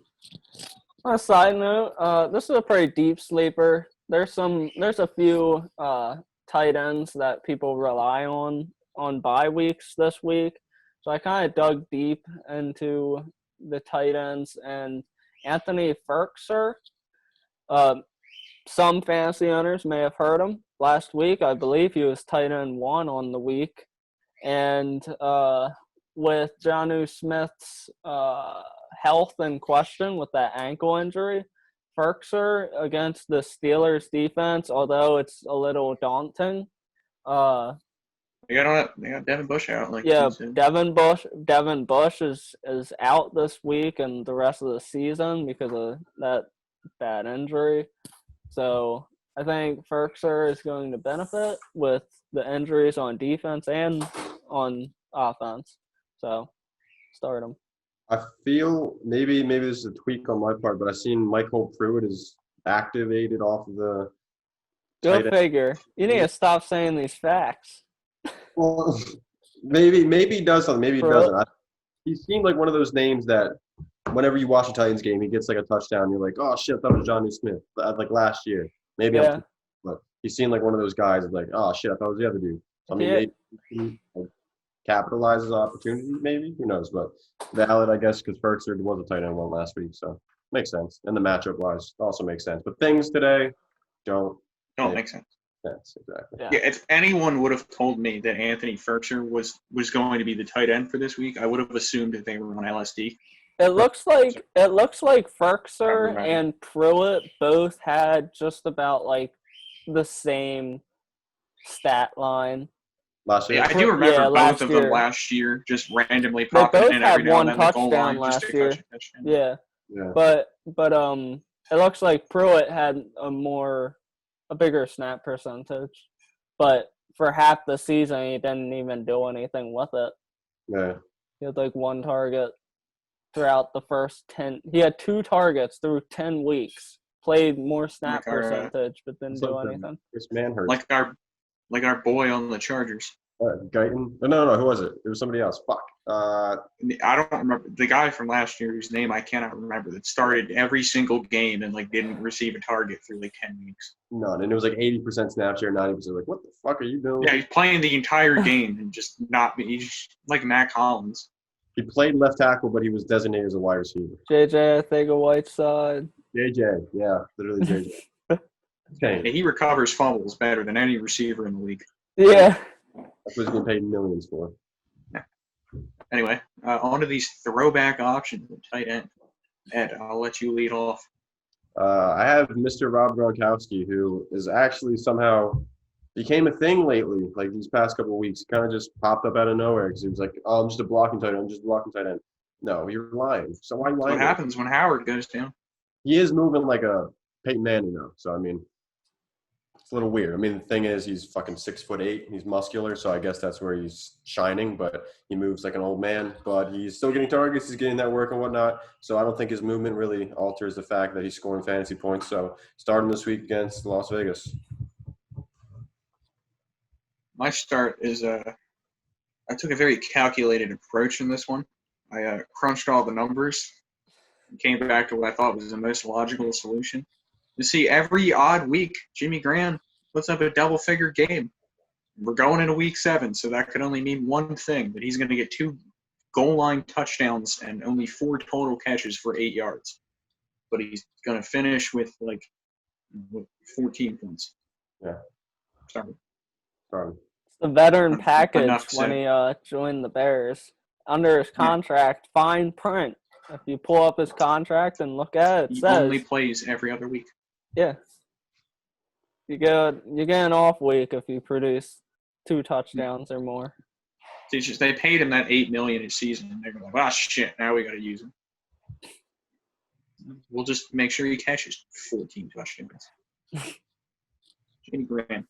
a side note, this is a pretty deep sleeper. There's a few tight ends that people rely on bye weeks this week. So I kind of dug deep into the tight ends, and Anthony Firkser. Some fantasy owners may have heard him last week. I believe he was tight end 1 on the week. And with Jonnu Smith's health in question with that ankle injury, Firkser against the Steelers defense, although it's a little daunting. They got Devin Bush out. Like Yeah, you said. Devin Bush is out this week and the rest of the season because of that bad injury. So I think Firkser is going to benefit with the injuries on defense and on offense. So start him. I feel maybe this is a tweak on my part, but I've seen Michael Pruitt is activated off of the Go tight end. figure. You need to stop saying these facts. Well, maybe he does something. Maybe he Pruitt? doesn't. He seemed like one of those names that whenever you watch a Titans game, he gets like a touchdown. You're like, oh shit, that was Jonnu Smith. Like last year. Maybe Yeah. but he seemed like one of those guys like, oh shit, I thought it was the other dude. I mean, Yeah. maybe he capitalizes opportunity, maybe. Who knows? But valid, I guess, because Firkser was a tight end 1 last week, so makes sense. And the matchup wise also makes sense. But things today don't make sense. sense exactly. Yeah. Yeah, if anyone would have told me that Anthony Firkser was going to be the tight end for this week, I would have assumed that they were on LSD. It looks like Firkser Right. and Pruitt both had just about like the same stat line. Last year. Yeah, I do remember Yeah, both last of them year. last year just randomly They popping both in had every now one and then the goal touchdown line just last to year. catch a touchdown. Yeah. Yeah. But it looks like Pruitt had a bigger snap percentage. But for half the season he didn't even do anything with it. Yeah. He had like 1 target throughout the first 10. He had 2 targets through 10 weeks. Played more snap Like our, percentage, but didn't It's do like anything. Chris Manhurst. Like our boy on the Chargers. Guyton? No, who was it? It was somebody else. Fuck. I don't remember the guy from last year whose name I cannot remember that started every single game and like didn't receive a target through like 10 weeks. None. And it was like 80% snap share, 90%. Like, what the fuck are you doing? Yeah, he's playing the entire game and just not. He's just like Matt Collins. He played left tackle, but he was designated as a wide receiver. JJ Arcega-Whiteside. JJ. Yeah, literally JJ. Okay. Yeah, he recovers fumbles better than any receiver in the league. Yeah. That's what he's getting paid millions for. Anyway, on to these throwback options at tight end. Ed, I'll let you lead off. I have Mr. Rob Gronkowski, who is actually somehow became a thing lately, like these past couple of weeks. He kind of just popped up out of nowhere because he was like, oh, I'm just a blocking tight end. I'm just a blocking tight end. No, you're lying. So why lying? What happens when Howard goes down? He is moving like a Peyton Manning, though. So, I mean, it's a little weird. I mean, the thing is, he's fucking 6'8". He's muscular, so I guess that's where he's shining. But he moves like an old man. But he's still getting targets. He's getting that work and whatnot. So I don't think his movement really alters the fact that he's scoring fantasy points. So start him this week against Las Vegas. My start is I took a very calculated approach in this one. I crunched all the numbers and came back to what I thought was the most logical solution. You see, every odd week, Jimmy Graham puts up a double-figure game. We're going into week 7, so that could only mean one thing, that he's going to get 2 goal line touchdowns and only 4 total catches for 8 yards. But he's going to finish with, 14 points. Yeah. Sorry. The veteran Enough package said. when he joined the Bears. Under his contract, fine print. If you pull up his contract and look at it, it He says, only plays every other week. yeah, you get an off week if you produce 2 touchdowns or more. They paid him that $8 million a season, and they're like, "Ah, shit! Now we got to use him. We'll just make sure he catches 14 touchdowns." Jimmy Graham,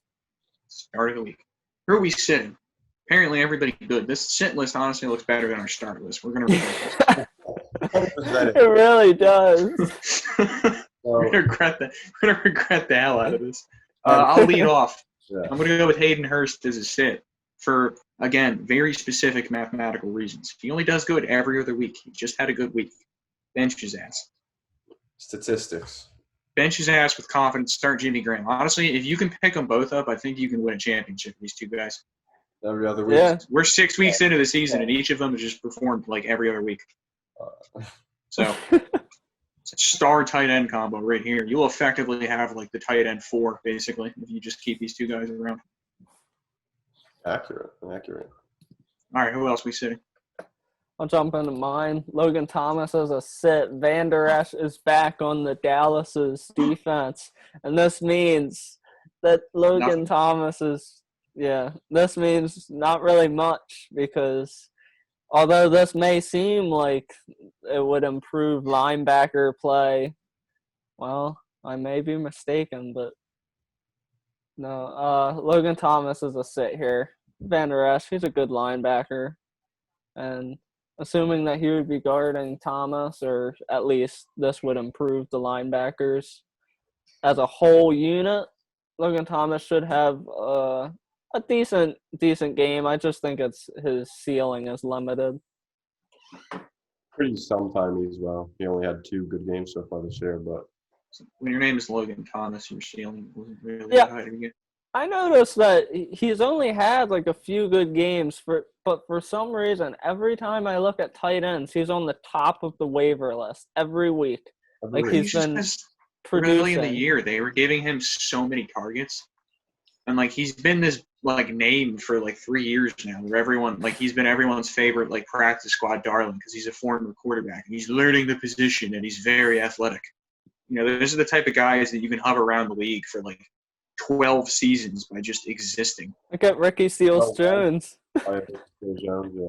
start of the week. Who are we sitting? Apparently, everybody good. This sit list honestly looks better than our start list. We're gonna regret It really does. this. We're gonna regret that. We're gonna regret the hell out of this. I'll lead off. Yeah. I'm gonna go with Hayden Hurst as a sit for, again, very specific mathematical reasons. He only does good every other week. He just had a good week. Bench his ass. Statistics. Bench his ass with confidence. Start Jimmy Graham. Honestly, if you can pick them both up, I think you can win a championship with these two guys. Every other week. Yeah. We're 6 weeks into the season, and each of them has just performed like every other week. So it's a star tight end combo right here. You'll effectively have like the tight end 4, basically, if you just keep these two guys around. Accurate. All right, who else we sitting? I'll jump into mine. Logan Thomas as a sit. Van Der Esch is back on the Dallas's defense. And this means that Logan Nothing. Thomas is this means not really much, because although this may seem like it would improve linebacker play, well, I may be mistaken, but no. Logan Thomas is a sit here. Van Der Esch, he's a good linebacker. And assuming that he would be guarding Thomas, or at least this would improve the linebackers as a whole unit, Logan Thomas should have a decent game. I just think his ceiling is limited. Pretty sometime as well. He only had 2 good games so far this year, but When your name is Logan Thomas, your ceiling wasn't really Yeah. high to begin. I noticed that he's only had like a few good games, but for some reason, every time I look at tight ends, he's on the top of the waiver list every week. Like every week. he's been Early in the producing. year, they were giving him so many targets, and like he's been this like name for like 3 years now, where everyone like he's been everyone's favorite like practice squad darling because he's a former quarterback and he's learning the position and he's very athletic. You know, those are the type of guys that you can hover around the league for like 12 seasons by just existing. Look at Ricky Seals-Jones. Jones, yeah.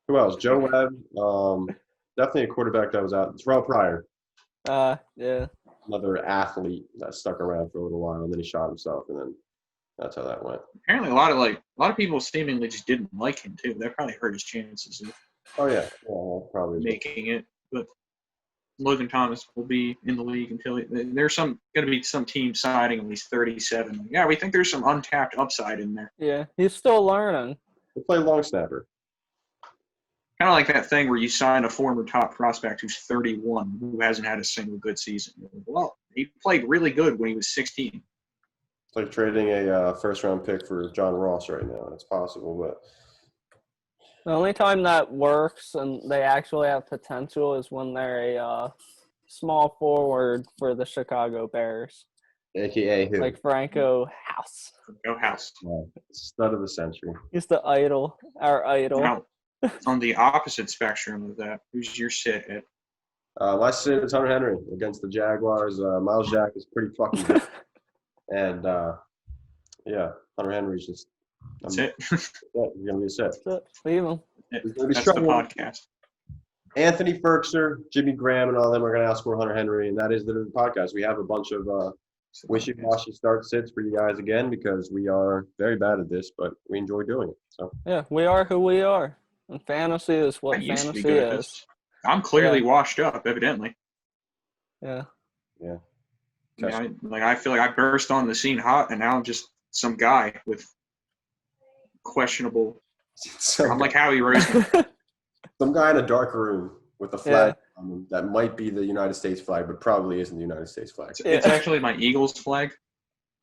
Who else? Joe Webb. Definitely a quarterback that was out. Terrell Pryor, Yeah. another athlete that stuck around for a little while, and then he shot himself, and then that's how that went. Apparently, a lot of people seemingly just didn't like him too. That probably hurt his chances of Oh yeah, well, probably. making it. But Logan Thomas will be in the league until there's going to be some team signing at least 37. Yeah, we think there's some untapped upside in there. Yeah. He's still learning. They play long snapper. Kind of like that thing where you sign a former top prospect who's 31 who hasn't had a single good season. Well, he played really good when he was 16. It's like trading a first-round pick for John Ross right now. It's possible, but The only time that works and they actually have potential is when they're a small forward for the Chicago Bears, AKA who? like Franco House. Go House. Stud of the century. He's the idol, our idol. Now, on the opposite spectrum of that, who's your sit at? My sit is Hunter Henry against the Jaguars. Miles Jack is pretty fucking good. And, Hunter Henry's just – That's it. he's going to be a set. Leave him. He's going to be That's the struggling. podcast. Anthony Ferkser, Jimmy Graham, and all them are going to outscore Hunter Henry, and that is the podcast. We have a bunch of wishy-washy start sits for you guys again because we are very bad at this, but we enjoy doing it. So Yeah, we are who we are. And fantasy is I what used to be fantasy good at is. this. I'm clearly washed up, evidently. Yeah. yeah, Yeah, I feel like I burst on the scene hot, and now I'm just some guy with questionable. I'm like Howie Roseman. some guy in a dark room with a flag on him that might be the United States flag, but probably isn't the United States flag. It's actually my Eagles flag.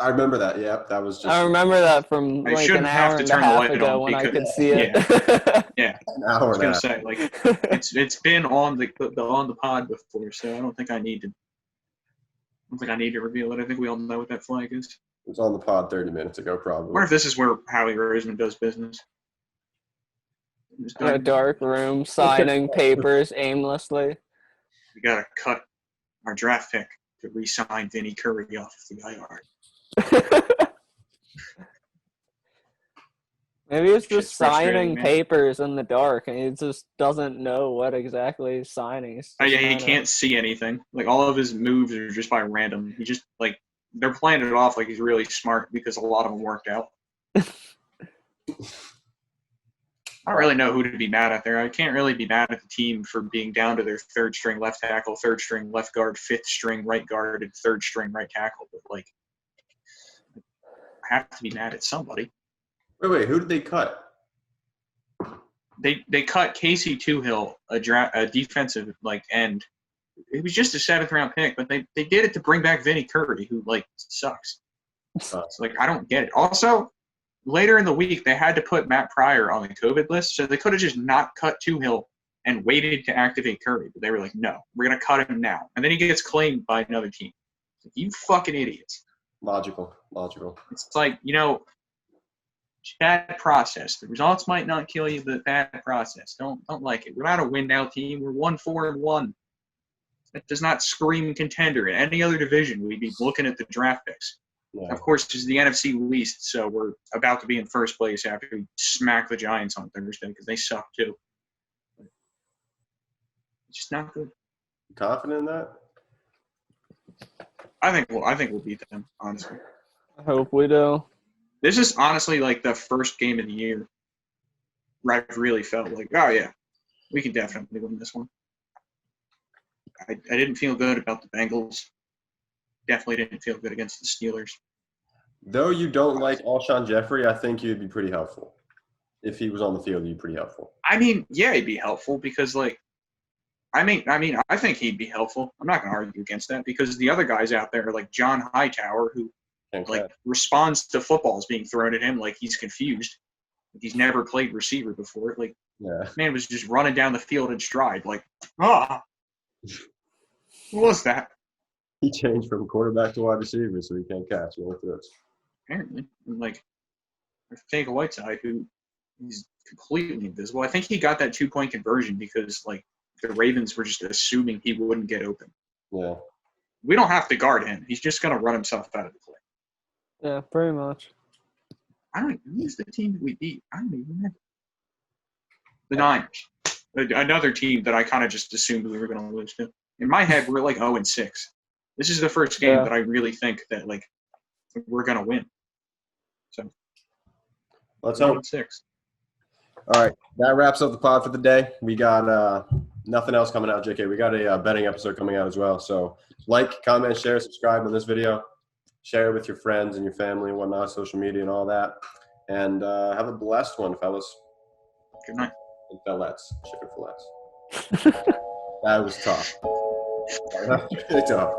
I remember that. Yep, that was just I remember that from I like an shouldn't have hour to and a turn the half light ago on when I because could see it. yeah, an I hour was and a gonna half. say like it's been on the pod before, so I don't think I need to. I don't think I need to reveal it. I think we all know what that flag is. It was on the pod 30 minutes ago, I probably. wonder if this is where Howie Roseman does business. Just In a don't- dark room, signing papers aimlessly. We gotta cut our draft pick to re-sign Vinny Curry off of the IR. Maybe it's Shit's just frustrating, signing man. papers in the dark, and he just doesn't know what exactly he's signing. He's Yeah, just he kinda- can't see anything. Like all of his moves are just by random. He just like they're playing it off like he's really smart because a lot of them worked out. I don't really know who to be mad at there. I can't really be mad at the team for being down to their third string left tackle, third string left guard, fifth string right guard, and third string right tackle. But like, I have to be mad at somebody. Wait, who did they cut? They cut Casey Toohill, a defensive like end. It was just a 7th round pick, but they did it to bring back Vinny Curry, who like sucks. Oh. It's like I don't get it. Also, later in the week they had to put Matt Pryor on the COVID list, so they could have just not cut Toohill and waited to activate Curry. But they were like, no, we're gonna cut him now, and then he gets claimed by another team. It's like, you fucking idiots. Logical. It's like, bad process. The results might not kill you, but bad process. Don't like it. We're not a win now team. We're 1-4-1. That does not scream contender. In any other division, we'd be looking at the draft picks. Yeah. Of course, this is the NFC least, so we're about to be in first place after we smack the Giants on Thursday because they suck too. It's just not good. Confident in that? I think we'll beat them, honestly. I hope we do. This is honestly like the first game of the year where I've really felt like, oh yeah, we can definitely win this one. I didn't feel good about the Bengals. Definitely didn't feel good against the Steelers. Though you don't like Alshon Jeffrey, I think you'd be pretty helpful. If he was on the field, you'd be pretty helpful. I mean, yeah, he'd be helpful because like, I think he'd be helpful. I'm not going to argue against that because the other guys out there are like John Hightower, who Can't like catch. responds to footballs being thrown at him like he's confused. Like he's never played receiver before. Like, Yeah. man was just running down the field in stride. Like, what was that? He changed from quarterback to wide receiver, so he can't catch. No throws. Apparently, and like Fake Whiteside, who he's completely invisible. I think he got that 2-point conversion because like the Ravens were just assuming he wouldn't get open. Yeah. We don't have to guard him. He's just going to run himself out of the play. Yeah, pretty much. I don't even who's the team that we beat. I don't even remember. The Niners, another team that I kind of just assumed we were going to lose to. In my head, we're like 0-6. This is the first game Yeah. that I really think that like we're going to win. So Let's hope. 0-6. All right. That wraps up the pod for the day. We got nothing else coming out, JK. We got a betting episode coming out as well. So like, comment, share, subscribe on this video. Share it with your friends and your family and whatnot, social media and all that. And have a blessed one, fellas. Good night. And fellettes. Chicken fillets. That was tough. That was really tough.